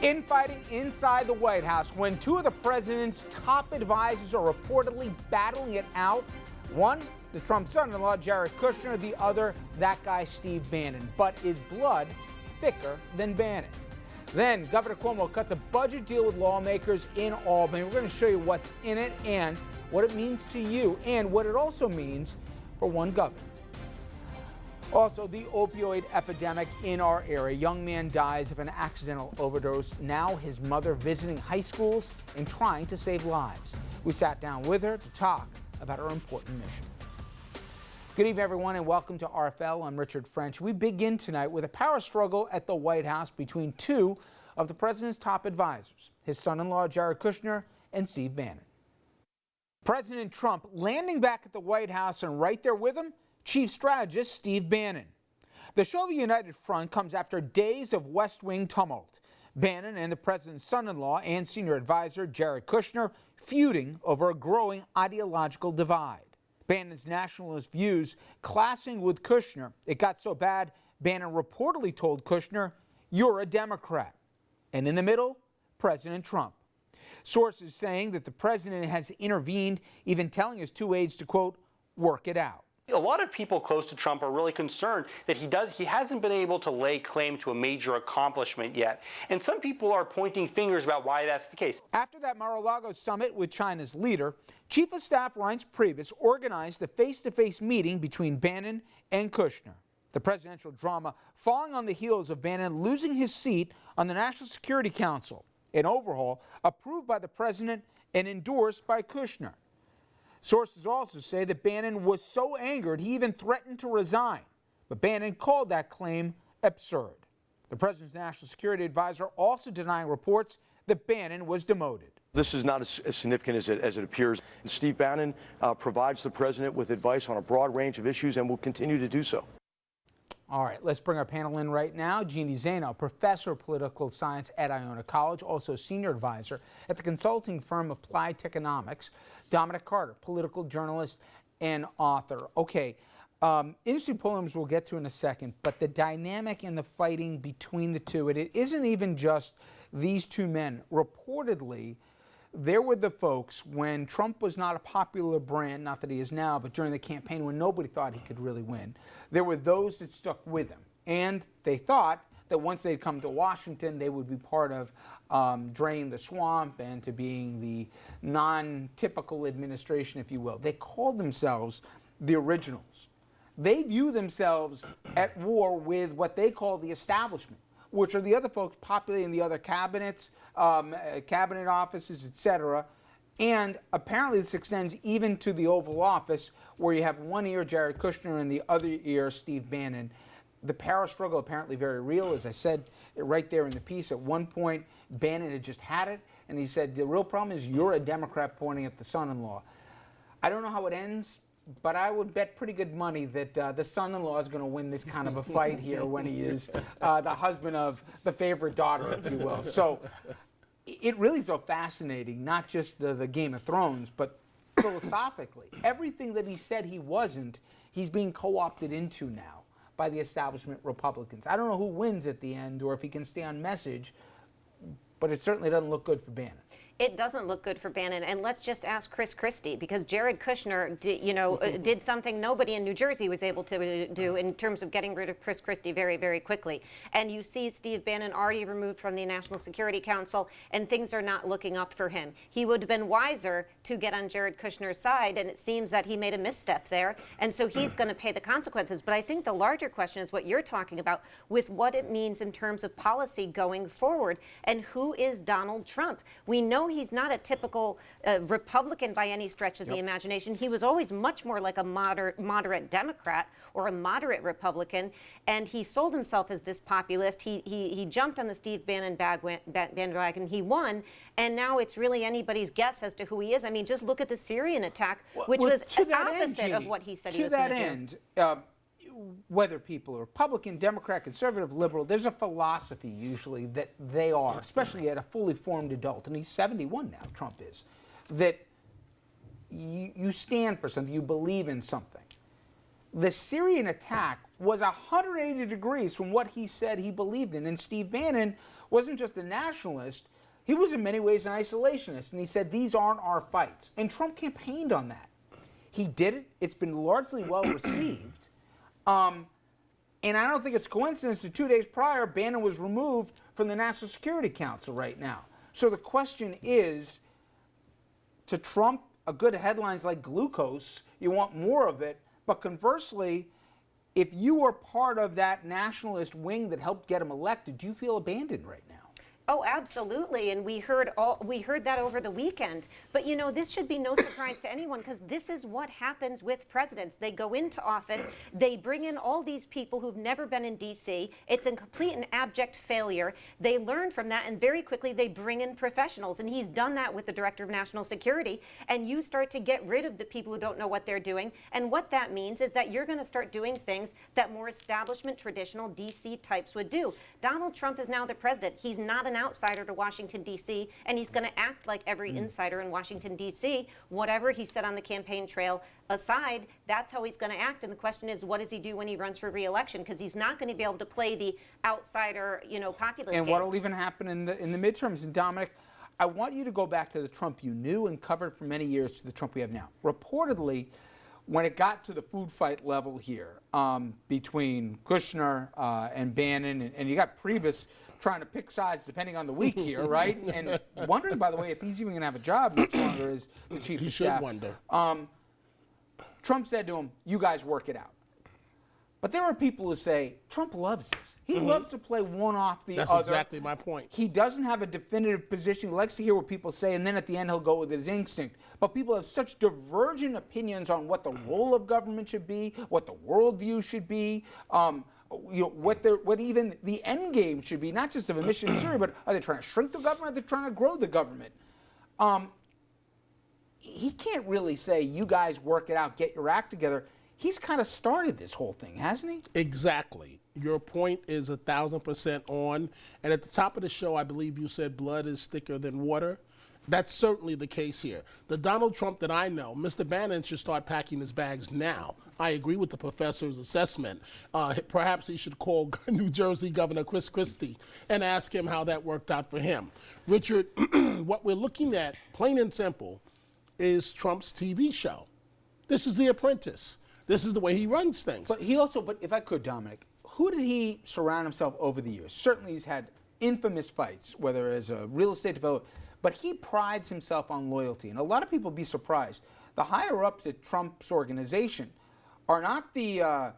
Infighting inside the White House when two of the president's top advisors are reportedly battling it out. One, the Trump son-in-law, Jared Kushner. The other, that guy, Steve Bannon. But is blood thicker than Bannon? Then Governor Cuomo cuts a budget deal with lawmakers in Albany. We're going to show you what's in it and what it means to you and what it also means for one governor. Also, the opioid epidemic in our area. A young man dies of an accidental overdose. Now his mother visiting high schools and trying to save lives. We sat down with her to talk about her important mission. Good evening, everyone, and welcome to RFL. I'm Richard French. We begin tonight with a power struggle at the White House between two of the president's top advisors, his son-in-law, Jared Kushner, and Steve Bannon. President Trump landing back at the White House, and right there with him, Chief Strategist Steve Bannon. The show of a united front comes after days of West Wing tumult. Bannon and the president's son-in-law and senior advisor Jared Kushner feuding over a growing ideological divide. Bannon's nationalist views clashing with Kushner. It got so bad, Bannon reportedly told Kushner, "You're a Democrat." And in the middle, President Trump. Sources saying that the president has intervened, even telling his two aides to, quote, "work it out." A lot of people close to Trump are really concerned that he hasn't been able to lay claim to a major accomplishment yet. And some people are pointing fingers about why that's the case. After that Mar-a-Lago summit with China's leader, Chief of Staff Reince Priebus organized a face-to-face meeting between Bannon and Kushner. The presidential drama falling on the heels of Bannon losing his seat on the National Security Council, an overhaul approved by the president and endorsed by Kushner. Sources also say that Bannon was so angered he even threatened to resign, but Bannon called that claim absurd. The president's national security advisor also denying reports that Bannon was demoted. This is not as significant as it appears. Steve Bannon provides the president with advice on a broad range of issues and will continue to do so. All right, let's bring our panel in right now. Jeannie Zaino, professor of political science at Iona College, also senior advisor at the consulting firm Applied Economics. Dominic Carter, political journalist and author. Okay, interesting poems we'll get to in a second, but the dynamic and the fighting between the two, it isn't even just these two men. Reportedly, there were the folks when Trump was not a popular brand, not that he is now, but during the campaign when nobody thought he could really win. There were those that stuck with him. And they thought that once they'd come to Washington, they would be part of draining the swamp and to being the non-typical administration, if you will. They called themselves the originals. They view themselves at war with what they call the establishment, which are the other folks populating the other cabinets, cabinet offices, etc. And apparently this extends even to the Oval Office, where you have one ear Jared Kushner and the other ear Steve Bannon. The power struggle apparently very real. As I said right there in the piece, at one point Bannon had just had it, and he said, the real problem is you're a Democrat, pointing at the son-in-law. I don't know how it ends, but I would bet pretty good money that the son-in-law is going to win this kind of a fight here when he is the husband of the favorite daughter, if you will. So it really is so fascinating, not just the Game of Thrones, but philosophically. Everything that he said he wasn't, he's being co-opted into now by the establishment Republicans. I don't know who wins at the end or if he can stay on message, but it certainly doesn't look good for Bannon. It doesn't look good for Bannon, and let's just ask Chris Christie, because Jared Kushner did something nobody in New Jersey was able to do in terms of getting rid of Chris Christie very, very quickly. And you see Steve Bannon already removed from the National Security Council, and things are not looking up for him. He would have been wiser to get on Jared Kushner's side, and it seems that he made a misstep there, and so he's going to pay the consequences. But I think the larger question is what you're talking about with what it means in terms of policy going forward, and who is Donald Trump? We know he's not a typical Republican by any stretch of the imagination. He was always much more like a moderate Democrat or a moderate Republican, and he sold himself as this populist. He jumped on the Steve Bannon bandwagon. He won, and now it's really anybody's guess as to who he is. I mean, just look at the Syrian attack, which was opposite of what he said he was going to do. To that end, whether people are Republican, Democrat, conservative, liberal, there's a philosophy usually that they are, especially at a fully formed adult, and he's 71 now, Trump is, that you stand for something, you believe in something. The Syrian attack was 180 degrees from what he said he believed in, and Steve Bannon wasn't just a nationalist, he was in many ways an isolationist. And he said, these aren't our fights. And Trump campaigned on that. He did it. It's been largely well received. And I don't think it's coincidence that 2 days prior, Bannon was removed from the National Security Council right now. So the question is, to Trump, a good headline's like glucose. You want more of it. But conversely, if you were part of that nationalist wing that helped get him elected, do you feel abandoned right now? Oh, absolutely, and we heard that over the weekend. But you know, this should be no surprise to anyone, because this is what happens with presidents. They go into office, they bring in all these people who've never been in D.C. It's a complete and abject failure. They learn from that, and very quickly they bring in professionals. And he's done that with the Director of National Security. And you start to get rid of the people who don't know what they're doing. And what that means is that you're going to start doing things that more establishment, traditional D.C. types would do. Donald Trump is now the president. He's not an outsider to Washington, D.C., and he's going to act like every insider in Washington, D.C. Whatever he said on the campaign trail aside, that's how he's going to act. And the question is, what does he do when he runs for re-election? Because he's not going to be able to play the outsider, populist And game. what'll even happen in the midterms? And Dominic, I want you to go back to the Trump you knew and covered for many years to the Trump we have now. Reportedly, when it got to the food fight level here between Kushner and Bannon, and you got Priebus trying to pick sides depending on the week here, right? And wondering, by the way, if he's even going to have a job much longer as the chief of staff. He should wonder. Trump said to him, you guys work it out. But there are people who say, Trump loves this. He loves to play one off the other. That's exactly my point. He doesn't have a definitive position. He likes to hear what people say, and then at the end he'll go with his instinct. But people have such divergent opinions on what the role of government should be, what the worldview should be, what even the end game should be, not just of a mission in Syria, but are they trying to shrink the government, or are they trying to grow the government? He can't really say, you guys work it out, get your act together. He's kind of started this whole thing, hasn't he? Exactly. Your point is 1,000% on. And at the top of the show, I believe you said blood is thicker than water. That's certainly the case here. The Donald Trump that I know, Mr. Bannon should start packing his bags now. I agree with the professor's assessment. Perhaps he should call New Jersey Governor Chris Christie and ask him how that worked out for him. Richard, what we're looking at, plain and simple, is Trump's TV show. This is The Apprentice. This is the way he runs things. But he also, if I could, Dominic, who did he surround himself over the years? Certainly he's had infamous fights, whether as a real estate developer, but he prides himself on loyalty. And a lot of people would be surprised. The higher-ups at Trump's organization are not the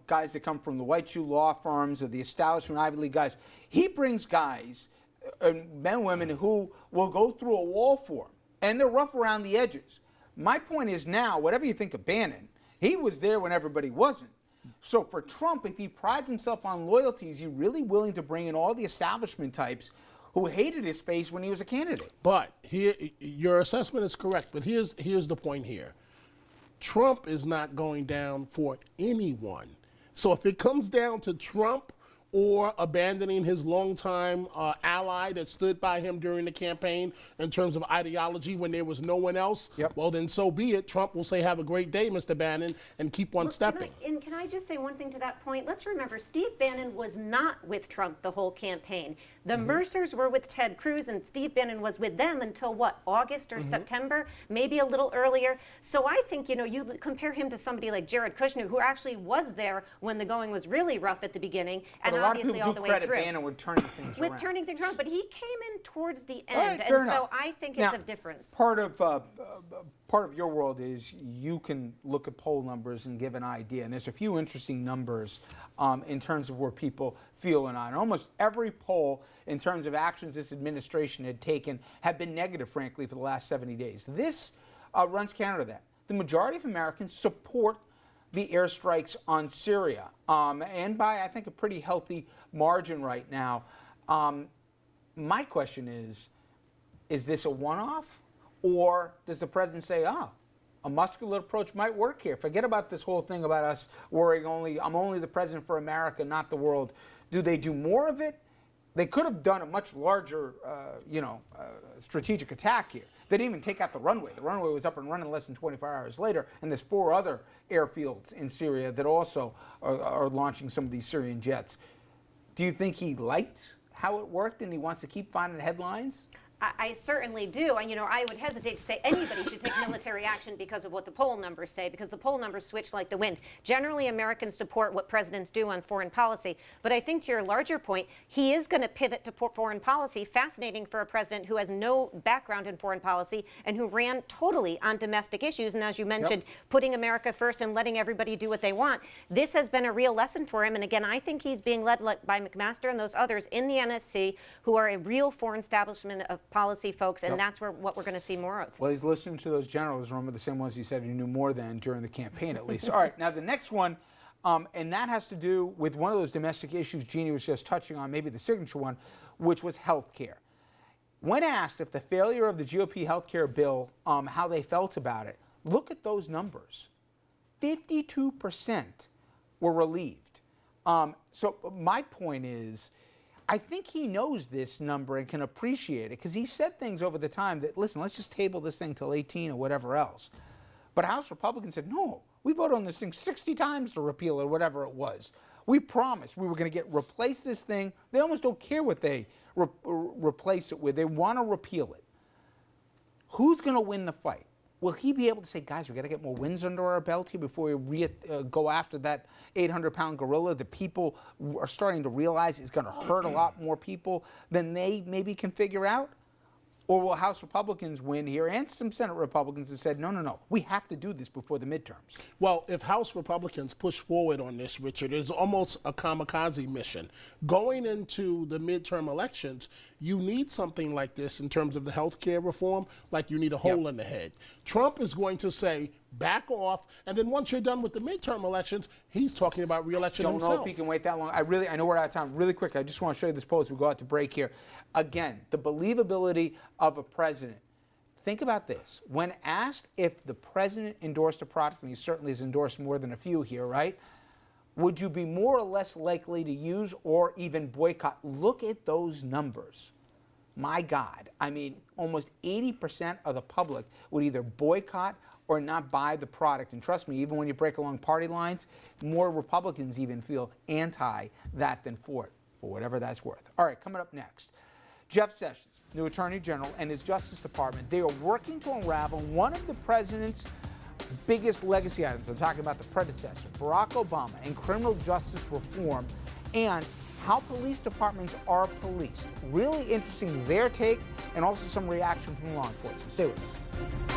guys that come from the white shoe law firms or the establishment Ivy League guys. He brings guys, men and women, who will go through a wall for him. And they're rough around the edges. My point is now, whatever you think of Bannon, he was there when everybody wasn't. So for Trump, if he prides himself on loyalty, is he really willing to bring in all the establishment types who hated his face when he was a candidate? But here, your assessment is correct, but here's the point here. Trump is not going down for anyone. So if it comes down to Trump or abandoning his longtime ally that stood by him during the campaign in terms of ideology when there was no one else, well, then so be it. Trump will say, have a great day, Mr. Bannon, and keep on stepping. Can I just say one thing to that point? Let's remember, Steve Bannon was not with Trump the whole campaign. The Mercers were with Ted Cruz, and Steve Bannon was with them until, what, August or September? Maybe a little earlier. So I think, you compare him to somebody like Jared Kushner, who actually was there when the going was really rough at the beginning, and obviously all the way through. Bannon with turning things around. With turning things around, but he came in towards the end, Right, and so I think it's a difference. Part of your world is you can look at poll numbers and give an idea, and there's a few interesting numbers in terms of where people feel or not. And almost every poll in terms of actions this administration had taken have been negative, frankly, for the last 70 days. This runs counter to that. The majority of Americans support the airstrikes on Syria, and by, I think, a pretty healthy margin right now. My question is this a one-off, or does the president say, a muscular approach might work here? Forget about this whole thing about us worrying I'm only the president for America, not the world. Do they do more of it? They could have done a much larger, strategic attack here. They didn't even take out the runway. The runway was up and running less than 24 hours later, and there's 4 other airfields in Syria that also are launching some of these Syrian jets. Do you think he liked how it worked and he wants to keep finding headlines? I certainly do. And, I would hesitate to say anybody should take military action because of what the poll numbers say, because the poll numbers switch like the wind. Generally, Americans support what presidents do on foreign policy. But I think to your larger point, he is going to pivot to foreign policy. Fascinating for a president who has no background in foreign policy and who ran totally on domestic issues. And as you mentioned, putting America first and letting everybody do what they want. This has been a real lesson for him. And again, I think he's being led by McMaster and those others in the NSC who are a real foreign establishment of policy folks, and that's what we're going to see more of. Well, he's listening to those generals, remember, the same ones he said he knew more than during the campaign, at least. All right, now the next one, and that has to do with one of those domestic issues Jeannie was just touching on, maybe the signature one, which was health care. When asked if the failure of the GOP health care bill, how they felt about it, look at those numbers. 52% were relieved. So my point is, I think he knows this number and can appreciate it because he said things over the time that, listen, let's just table this thing till 18 or whatever else. But House Republicans said, no, we voted on this thing 60 times to repeal it or whatever it was. We promised we were going to replace this thing. They almost don't care what they replace it with. They want to repeal it. Who's going to win the fight? Will he be able to say, guys, we got to get more wins under our belt here before we go after that 800-pound gorilla that people are starting to realize is going to hurt a lot more people than they maybe can figure out? Or will House Republicans win here and some Senate Republicans who said, no, we have to do this before the midterms? Well, if House Republicans push forward on this, Richard, it's almost a kamikaze mission. Going into the midterm elections, you need something like this in terms of the health care reform, like you need a hole in the head. Trump is going to say, back off, and then once you're done with the midterm elections, he's talking about re-election himself. Don't know if he can wait that long. I know we're out of time. Really quick, I just want to show you this poll as we go out to break here. Again, the believability of a president. Think about this. When asked if the president endorsed a product, and he certainly has endorsed more than a few here, right? Would you be more or less likely to use or even boycott? Look at those numbers. My God. I mean, almost 80% of the public would either boycott or not buy the product. And trust me, even when you break along party lines, more Republicans even feel anti that than for it, for whatever that's worth. All right, coming up next, Jeff Sessions, new Attorney General, and his Justice Department, they are working to unravel one of the president's biggest legacy items. I'm talking about the predecessor, Barack Obama, and criminal justice reform, and how police departments are policed. Really interesting, their take, and also some reaction from law enforcement. Stay with us.